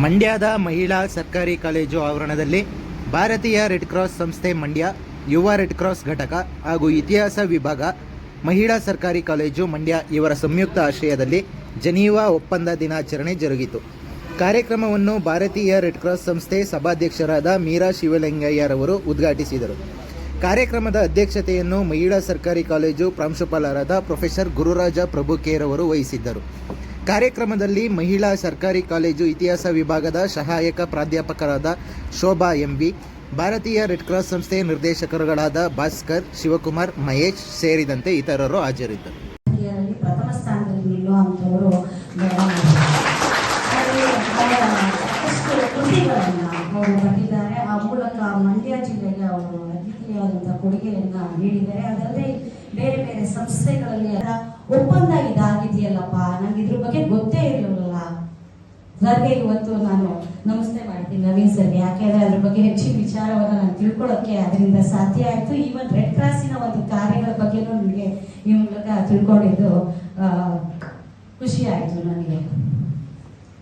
ಮಂಡ್ಯದ ಮಹಿಳಾ ಸರ್ಕಾರಿ ಕಾಲೇಜು ಆವರಣದಲ್ಲಿ ಭಾರತೀಯ ರೆಡ್ ಕ್ರಾಸ್ ಸಂಸ್ಥೆ ಮಂಡ್ಯ, ಯುವ ರೆಡ್ ಕ್ರಾಸ್ ಘಟಕ ಹಾಗೂ ಇತಿಹಾಸ ವಿಭಾಗ, ಮಹಿಳಾ ಸರ್ಕಾರಿ ಕಾಲೇಜು ಮಂಡ್ಯ ಇವರ ಸಂಯುಕ್ತ ಆಶ್ರಯದಲ್ಲಿ ಜೆನೀವಾ ಒಪ್ಪಂದ ದಿನಾಚರಣೆ ಜರುಗಿತು. ಕಾರ್ಯಕ್ರಮವನ್ನು ಭಾರತೀಯ ರೆಡ್ ಕ್ರಾಸ್ ಸಂಸ್ಥೆ ಸಭಾಧ್ಯಕ್ಷರಾದ ಮೀರಾ ಶಿವಲಿಂಗಯ್ಯರವರು ಉದ್ಘಾಟಿಸಿದರು. ಕಾರ್ಯಕ್ರಮದ ಅಧ್ಯಕ್ಷತೆಯನ್ನು ಮಹಿಳಾ ಸರ್ಕಾರಿ ಕಾಲೇಜು ಪ್ರಾಂಶುಪಾಲರಾದ ಪ್ರೊಫೆಸರ್ ಗುರುರಾಜ ಪ್ರಭುಕೇರವರು ವಹಿಸಿದ್ದರು. ಕಾರ್ಯಕ್ರಮದಲ್ಲಿ ಮಹಿಳಾ ಸರ್ಕಾರಿ ಕಾಲೇಜು ಇತಿಹಾಸ ವಿಭಾಗದ ಸಹಾಯಕ ಪ್ರಾಧ್ಯಾಪಕರಾದ ಶೋಭಾ ಎಂಬಿ, ಭಾರತೀಯ ರೆಡ್ ಕ್ರಾಸ್ ಸಂಸ್ಥೆ ನಿರ್ದೇಶಕರುಗಳಾದ ಭಾಸ್ಕರ್, ಶಿವಕುಮಾರ್, ಮಹೇಶ್ ಸೇರಿದಂತೆ ಇತರರು ಹಾಜರಿದ್ದರು. ಪ್ರಥಮ ಸ್ಥಾನದಲ್ಲಿ ನಿಲ್ಲುವಂಥವರು ಅವರು ಬಂದಿದ್ದಾರೆ. ಆ ಮೂಲಕ ಮಂಡ್ಯ ಜಿಲ್ಲೆಗೆ ಅವರು ಅದ್ವಿತೀಯವಾದಂತಹ ಕೊಡುಗೆಯನ್ನ ನೀಡಿದ್ದಾರೆ. ಅದಲ್ಲದೆ ಬೇರೆ ಬೇರೆ ಸಂಸ್ಥೆಗಳಲ್ಲಿ ಒಪ್ಪಂದ ಇದಾಗಿದೆಯಲ್ಲಪ್ಪ, ನಂಗೆ ಇದ್ರ ಬಗ್ಗೆ ಗೊತ್ತೇ ಇರಲಿಲ್ಲ ಸರ್ಗೆ ಇವತ್ತು ನಾನು ನಮಸ್ತೆ ಮಾಡ್ತೀನಿ ನವೀನ್ ಸರ್ಗೆ. ಯಾಕೆಂದ್ರೆ ಅದ್ರ ಬಗ್ಗೆ ಹೆಚ್ಚಿನ ವಿಚಾರವನ್ನ ನಾನು ತಿಳ್ಕೊಳ್ಳೋಕೆ ಅದರಿಂದ ಸಾಧ್ಯ ಆಯ್ತು. ಈವನ್ ರೆಡ್ ಕ್ರಾಸಿನ ಒಂದು ಕಾರ್ಯಗಳ ಬಗ್ಗೆನೂ ನನಗೆ ಈ ಮೂಲಕ ತಿಳ್ಕೊಂಡಿದ್ದು ಖುಷಿ ಆಯ್ತು ನನಗೆ.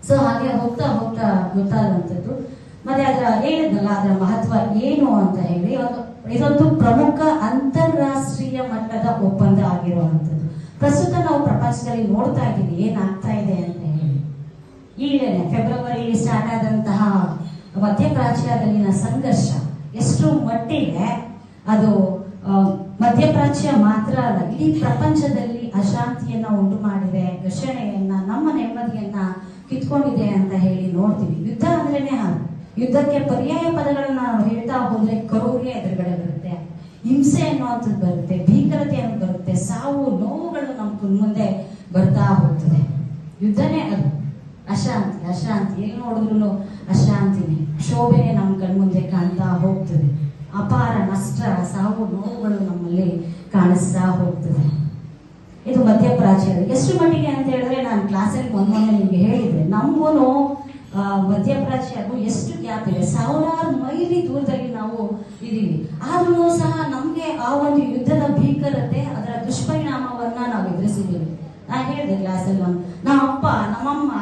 ಸೊ ಹಾಗೆ ಹೋಗ್ತಾ ಹೋಗ್ತಾ ಗೊತ್ತಾದಂಥದ್ದು. ಮತ್ತೆ ಅದರ ಹೇಳಿದ್ನಲ್ಲ, ಅದರ ಮಹತ್ವ ಏನು ಅಂತ ಹೇಳಿ, ಇದೊಂದು ಪ್ರಮುಖ ಅಂತಾರಾಷ್ಟ್ರೀಯ ಮಟ್ಟದ ಒಪ್ಪಂದ ಆಗಿರುವಂಥದ್ದು. ಪ್ರಸ್ತುತ ನಾವು ಪ್ರಪಂಚದಲ್ಲಿ ನೋಡ್ತಾ ಇದ್ದೀವಿ ಏನಾಗ್ತಾ ಇದೆ ಅಂತ ಹೇಳಿ. ಈಗೇನೆ ಫೆಬ್ರವರಿಯಲ್ಲಿ ಸ್ಟಾರ್ಟ್ ಆದಂತಹ ಮಧ್ಯಪ್ರಾಚ್ಯದಲ್ಲಿನ ಸಂಘರ್ಷ ಎಷ್ಟು ಮಟ್ಟಿಗೆ ಅದು ಮಧ್ಯಪ್ರಾಚ್ಯ ಮಾತ್ರ ಅಲ್ಲ, ಇಡೀ ಪ್ರಪಂಚದಲ್ಲಿ ಅಶಾಂತಿಯನ್ನ ಉಂಟು ಮಾಡಿದೆ, ಘರ್ಷಣೆಯನ್ನ, ನಮ್ಮ ನೆಮ್ಮದಿಯನ್ನ ಕಿತ್ಕೊಂಡಿದೆ ಅಂತ ಹೇಳಿ ನೋಡ್ತೀವಿ. ಯುದ್ಧ ಅಂದ್ರೇನೆ ಹಾಗೆ. ಯುದ್ಧಕ್ಕೆ ಪರ್ಯಾಯ ಪದಗಳನ್ನ ನಾವು ಹೇಳ್ತಾ ಹೋದ್ರೆ ಕರೋಗೆ ಎದುರುಗಡೆ ಬರುತ್ತೆ, ಹಿಂಸೆ ಅನ್ನುವಂಥದ್ದು ಬರುತ್ತೆ, ಭೀಕರತೆ ಅನ್ನೋದು ಬರುತ್ತೆ, ಸಾವು ನೋವುಗಳು ನಮ್ಮ ಮುಂದೆ ಬರ್ತಾ ಹೋಗ್ತದೆ. ಯುದ್ಧನೇ ಅದು. ಅಶಾಂತಿ ಅಶಾಂತಿ ಎಲ್ಲಿ ನೋಡಿದ್ರು ಅಶಾಂತಿನೇ, ಶೋಭೆನೆ ನಮ್ಮ ಕಣ್ಮುಂದೆ ಕಾಣ್ತಾ ಹೋಗ್ತದೆ. ಅಪಾರ ನಷ್ಟ, ಸಾವು ನೋವುಗಳು ನಮ್ಮಲ್ಲಿ ಕಾಣಿಸ್ತಾ ಹೋಗ್ತದೆ. ಇದು ಮಧ್ಯಪ್ರಾಚ್ಯ. ಎಷ್ಟು ಮಟ್ಟಿಗೆ ಅಂತ ಹೇಳಿದ್ರೆ, ನಾನು ಕ್ಲಾಸಲ್ಲಿ ಮೊನ್ನೆ ನಿಮ್ಗೆ ಹೇಳಿದ್ದೆ, ನಮಗೂ ಮಧ್ಯಪ್ರಾಚ್ಯಗೂ ಎಷ್ಟು ಗ್ಯಾಪ್ ಇದೆ. ಸಾವಿರಾರು ಮೈಲಿ ದೂರದಲ್ಲಿ ನಾವು ಇದೀವಿ. ಆದ್ರೂ ಸಹ ನಮ್ಗೆ ಆ ಒಂದು ಯುದ್ಧದ ಭೀಕರತೆ, ಅದರ ದುಷ್ಪರಿಣಾಮವನ್ನ ನಾವು ಎದುರಿಸಿದ್ದೀವಿ. ನಾ ಹೇಳಿದೆ ಕ್ಲಾಸಲ್ಲಿ, ನಮ್ಮಪ್ಪ, ನಮ್ಮಮ್ಮ,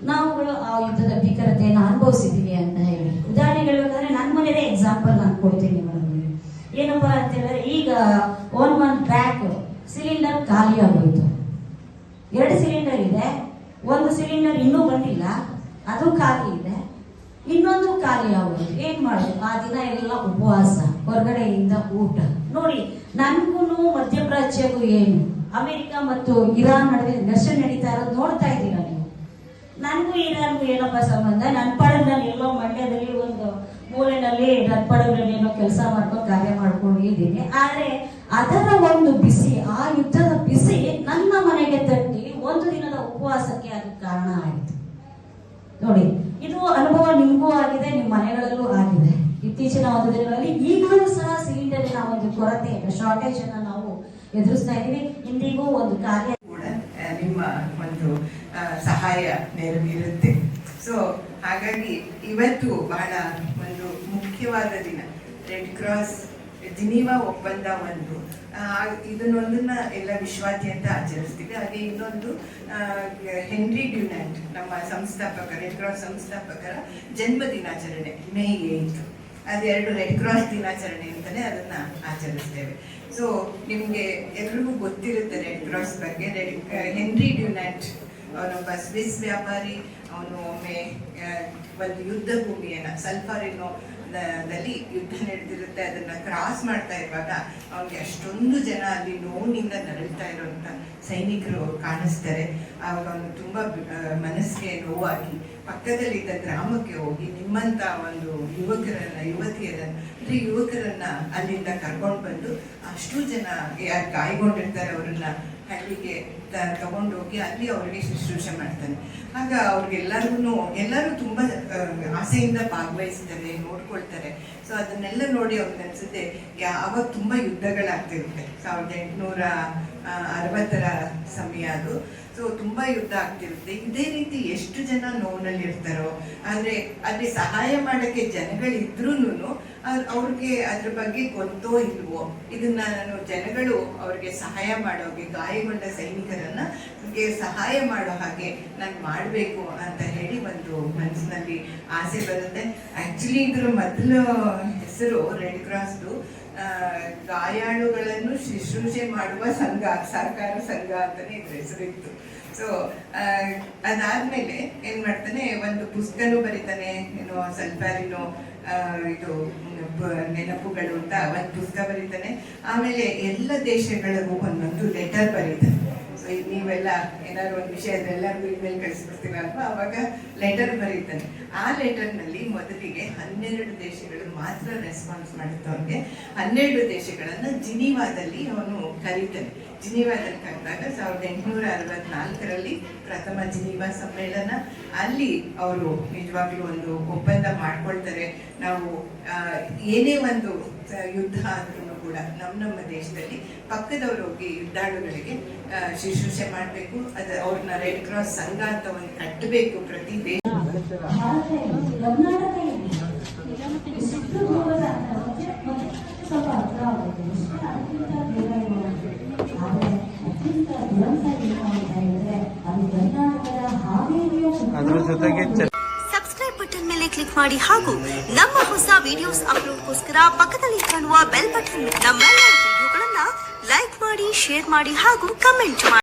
ನಾವುಗಳು ಆ ಯುದ್ಧದ ಭೀಕರತೆಯನ್ನು ಅನುಭವಿಸಿದ್ದೀವಿ ಅಂತ ಹೇಳಿ. ಉದಾಹರಣೆ ಹೇಳ್ಬೇಕಾದ್ರೆ ನನ್ನ ಮನೆಯದೇ ಎಕ್ಸಾಂಪಲ್ ನಾನು ಕೊಡ್ತೀನಿ ಮೇಡಮ್. ಏನಪ್ಪಾ ಅಂತ ಹೇಳಿದ್ರೆ, ಈಗ 1 ಮಂತ್ ಬ್ಯಾಕ್ ಸಿಲಿಂಡರ್ ಖಾಲಿ ಆಗೋಯ್ತು. 2 ಸಿಲಿಂಡರ್ ಇದೆ, 1 ಸಿಲಿಂಡರ್ ಇನ್ನೂ ಬಂದಿಲ್ಲ, ಅದು ಖಾಲಿ ಇದೆ, ಇನ್ನೊಂದು ಖಾಲಿ ಆಗೋದು. ಏನ್ ಮಾಡೋದು? ಆ ದಿನ ಎಲ್ಲ ಉಪವಾಸ, ಹೊರಗಡೆಯಿಂದ ಊಟ. ನೋಡಿ, ನನ್ಗೂ ಮಧ್ಯಪ್ರಾಚ್ಯಗೂ ಏನು, ಅಮೆರಿಕ ಮತ್ತು ಇರಾನ್ ನಡುವೆ ಘರ್ಷಣೆ ನಡೀತಾ ಇರೋದು ನೋಡ್ತಾ ಇದ್ದೀರಾ ನೀವು. ನನಗೂ ಇರಾನ್ಗೂ ಏನಪ್ಪ ಸಂಬಂಧ? ನನ್ನ ಪಾಡಿಗೆ ನಾನು ಎಲ್ಲೋ ಮಂಡ್ಯದಲ್ಲಿ ಒಂದು ಮೂಲೆಯಲ್ಲಿ ನನ್ನ ಪಾಡಿಗೆ ಏನೋ ಕೆಲಸ ಮಾಡ್ಕೊಂಡು ಕಾರ್ಯ ಮಾಡ್ಕೊಂಡು ಇದ್ದೀನಿ. ಆದ್ರೆ ಅದರ ಒಂದು ಬಿಸಿ, ಆ ಯುದ್ಧದ ಬಿಸಿ ನನ್ನ ಮನೆಗೆ ತಟ್ಟಿ 1 ದಿನದ ಉಪವಾಸಕ್ಕೆ ಅದಕ್ಕೆ ಕಾರಣ ಆಯಿತು. ನೋಡಿ, ಇದು ಅನುಭವ ನಿಮಗೂ ಆಗಿದೆ, ನಿಮ್ಮ ಮನೆಗಳಲ್ಲೂ ಆಗಿದೆ. ಇತ್ತೀಚಿನ 1 ದಿನಗಳಲ್ಲಿ ಈಗಲೂ ಸಹ ಸಿಲಿಂಡರಿನ ಒಂದು ಕೊರತೆ, ಶಾರ್ಟೇಜ್ ಅನ್ನ ನಾವು ಎದುರಿಸ್ತಾ ಇದೀವಿ. ಇಂದಿಗೂ ಒಂದು ಕಾರ್ಯ ಕೂಡ ನಿಮ್ಮ ಒಂದು ಸಹಾಯ ನೆರವಿರುತ್ತೆ. ಸೊ ಹಾಗಾಗಿ ಇವತ್ತು ಬಹಳ ಒಂದು ಮುಖ್ಯವಾದ ದಿನ. ರೆಡ್ ಕ್ರಾಸ್ ಜಿನೀವಾ ಒಪ್ಪಂದ ಒಂದು, ಇದನ್ನೊಂದನ್ನ ಎಲ್ಲ ವಿಶ್ವಾದ್ಯಂತ ಆಚರಿಸ್ತೀವಿ. ಹಾಗೆ ಇನ್ನೊಂದು ಹೆನ್ರಿ ಡ್ಯುನಾಂಟ್, ನಮ್ಮ ಸಂಸ್ಥಾಪಕ, ರೆಡ್ ಕ್ರಾಸ್ ಸಂಸ್ಥಾಪಕರ ಜನ್ಮ ದಿನಾಚರಣೆ May 8. ಅದೆರಡು ರೆಡ್ ಕ್ರಾಸ್ ದಿನಾಚರಣೆ ಅಂತಾನೆ ಅದನ್ನ ಆಚರಿಸ್ತೇವೆ. ಸೊ ನಿಮ್ಗೆ ಎಲ್ರಿಗೂ ಗೊತ್ತಿರುತ್ತೆ ರೆಡ್ ಕ್ರಾಸ್ ಬಗ್ಗೆ. ಹೆನ್ರಿ ಡ್ಯುನಾಂಟ್ ಅವನೊಬ್ಬ ಸ್ವಿಸ್ ವ್ಯಾಪಾರಿ. ಅವನು ಒಮ್ಮೆ ಒಂದು ಯುದ್ಧ ಭೂಮಿಯನ್ನ, ಸಲ್ಫಾರಿನೋ ದಲ್ಲಿ ಯುದ್ಧ ನಡೆದಿರುತ್ತೆ, ಅದನ್ನ ಕ್ರಾಸ್ ಮಾಡ್ತಾ ಇರುವಾಗ ಅವ್ನಿಗೆ ಅಷ್ಟೊಂದು ಜನ ಅಲ್ಲಿ ನೋವಿನಿಂದ ನರಳ್ತಾ ಇರುವಂತ ಸೈನಿಕರು ಕಾಣಿಸ್ತಾರೆ. ಆವಾಗ ಅವನು ತುಂಬಾ ಮನಸ್ಸಿಗೆ ನೋವಾಗಿ ಪಕ್ಕದಲ್ಲಿದ್ದ ಗ್ರಾಮಕ್ಕೆ ಹೋಗಿ ನಿಮ್ಮಂತ ಒಂದು ಯುವಕರನ್ನ ಅಲ್ಲಿಂದ ಕರ್ಕೊಂಡು ಬಂದು, ಅಷ್ಟು ಜನ ಯಾರು ಗಾಯಗೊಂಡಿರ್ತಾರೆ ಅವರನ್ನ ಹಳ್ಳಿಗೆ ತಗೊಂಡೋಗಿ ಅಲ್ಲಿ ಅವರಿಗೆ ಶುಶ್ರೂಷೆ ಮಾಡ್ತಾನೆ. ಆಗ ಎಲ್ಲರೂ ತುಂಬಾ ಆಸೆಯಿಂದ ಭಾಗವಹಿಸ್ತಾರೆ, ನೋಡ್ಕೊಳ್ತಾರೆ. ಸೊ ಅದನ್ನೆಲ್ಲ ನೋಡಿ ಅವ್ರಿಗೆ ಅನ್ಸುತ್ತೆ, ಅವಾಗ ತುಂಬಾ ಯುದ್ಧಗಳಾಗ್ತಿರುತ್ತೆ. 1860ರ ಸಮಯ ಅದು. ಸೊ ತುಂಬಾ ಯುದ್ಧ ಆಗ್ತಿರುತ್ತೆ. ಇದೇ ರೀತಿ ಎಷ್ಟು ಜನ ನೋವಿನಲ್ಲಿ ಇರ್ತಾರೋ, ಆದ್ರೆ ಅಲ್ಲಿ ಸಹಾಯ ಮಾಡಕ್ಕೆ ಜನಗಳಿದ್ರೂನು ಅವ್ರಿಗೆ ಅದ್ರ ಬಗ್ಗೆ ಗೊತ್ತೋ ಇಲ್ವೋ, ಇದನ್ನ ನಾನು ಜನಗಳು ಅವ್ರಿಗೆ ಸಹಾಯ ಮಾಡೋಗೆ, ಗಾಯಗೊಂಡ ಸೈನಿಕರನ್ನ ಸಹಾಯ ಮಾಡೋ ಹಾಗೆ ನಾನು ಮಾಡಬೇಕು ಅಂತ ಹೇಳಿ ಒಂದು ಮನಸ್ಸಿನಲ್ಲಿ ಆಸೆ ಬರುತ್ತೆ. ಆಕ್ಚುಲಿ ಇದ್ರ ಮೊದಲು ಹೆಸರು ರೆಡ್ ಕ್ರಾಸ್ದು ಗಾಯಾಳುಗಳನ್ನು ಶುಶ್ರೂಷೆ ಮಾಡುವ ಸಂಘ, ಸರ್ಕಾರ ಸಂಘ ಅಂತಾನೆ ಇದ್ರ ಹೆಸರಿತ್ತು. ಸೊ ಅದಾದ್ಮೇಲೆ ಏನ್ ಮಾಡ್ತಾನೆ, ಒಂದು ಪುಸ್ತಕನೂ ಬರೀತಾನೆ, ಏನೋ ಸಲ್ಫಾರಿನೋ ಇದು ನೆನಪುಗಳು ಅಂತ ಒಂದು ಪುಸ್ತಕ ಬರೀತಾನೆ. ಆಮೇಲೆ ಎಲ್ಲ ದೇಶಗಳಿಗೂ ಒಂದೊಂದು ಲೆಟರ್ ಬರೀತಾನೆ. ಸೊ ನೀವೆಲ್ಲ ಏನಾದ್ರು ಒಂದು ವಿಷಯ ಎಲ್ಲರಿಗೂ ಇಮೇಲ್ ಕಳಿಸ್ಬಿಡ್ತೀರ ಅಲ್ವಾ, ಅವಾಗ ಲೆಟರ್ ಬರೀತಾನೆ. ಆ ಲೆಟರ್ನಲ್ಲಿ ಮೊದಲಿಗೆ 12 ದೇಶಗಳು ಮಾತ್ರ ರೆಸ್ಪಾನ್ಸ್ ಮಾಡುತ್ತವ್ರಿಗೆ 12 ದೇಶಗಳನ್ನ ಜಿನೀವಾದಲ್ಲಿ ಅವನು ಕರೀತಾನೆ. ಜಿನೀವಾದಲ್ಲಿ ಕರೆದಾಗ 1864ರಲ್ಲಿ ಪ್ರಥಮ ಜಿನೀವಾ ಸಮ್ಮೇಳನ. ಅಲ್ಲಿ ಅವರು ನಿಜವಾಗ್ಲೂ ಒಂದು ಒಪ್ಪಂದ ಮಾಡ್ಕೊಳ್ತಾರೆ. ನಾವು ಏನೇ ಒಂದು ಯುದ್ಧ ಆದ್ರೂ ಕೂಡ ನಮ್ಮ ದೇಶದಲ್ಲಿ ಪಕ್ಕದವರು ಹೋಗಿ ಯುದ್ಧಾಳುಗಳಿಗೆ ಶುಶ್ರೂಷೆ ಮಾಡಬೇಕು, ಅವ್ರನ್ನ ರೆಡ್ ಕ್ರಾಸ್ ಸಂಘ ಅಂತ ಒಂದು ಕಟ್ಟಬೇಕು ಪ್ರತಿ ದೇಶ. ಸಬ್ಸ್ಕ್ರೈಬ್ ಬಟನ್ ಮೇಲೆ ಕ್ಲಿಕ್ ಮಾಡಿ ಹಾಗೂ ನಮ್ಮ ಹೊಸ ವಿಡಿಯೋಸ್ ಅಪ್ಲೋಡ್ಗೋಸ್ಕರ ಪಕ್ಕದಲ್ಲಿ ಕಾಣುವ ಬೆಲ್ ಬಟನ್ ನಮ್ಮೆಲ್ಲ ವಿಡಿಯೋಗಳನ್ನ ಲೈಕ್ ಮಾಡಿ, ಶೇರ್ ಮಾಡಿ ಹಾಗೂ ಕಮೆಂಟ್ ಮಾಡಿ.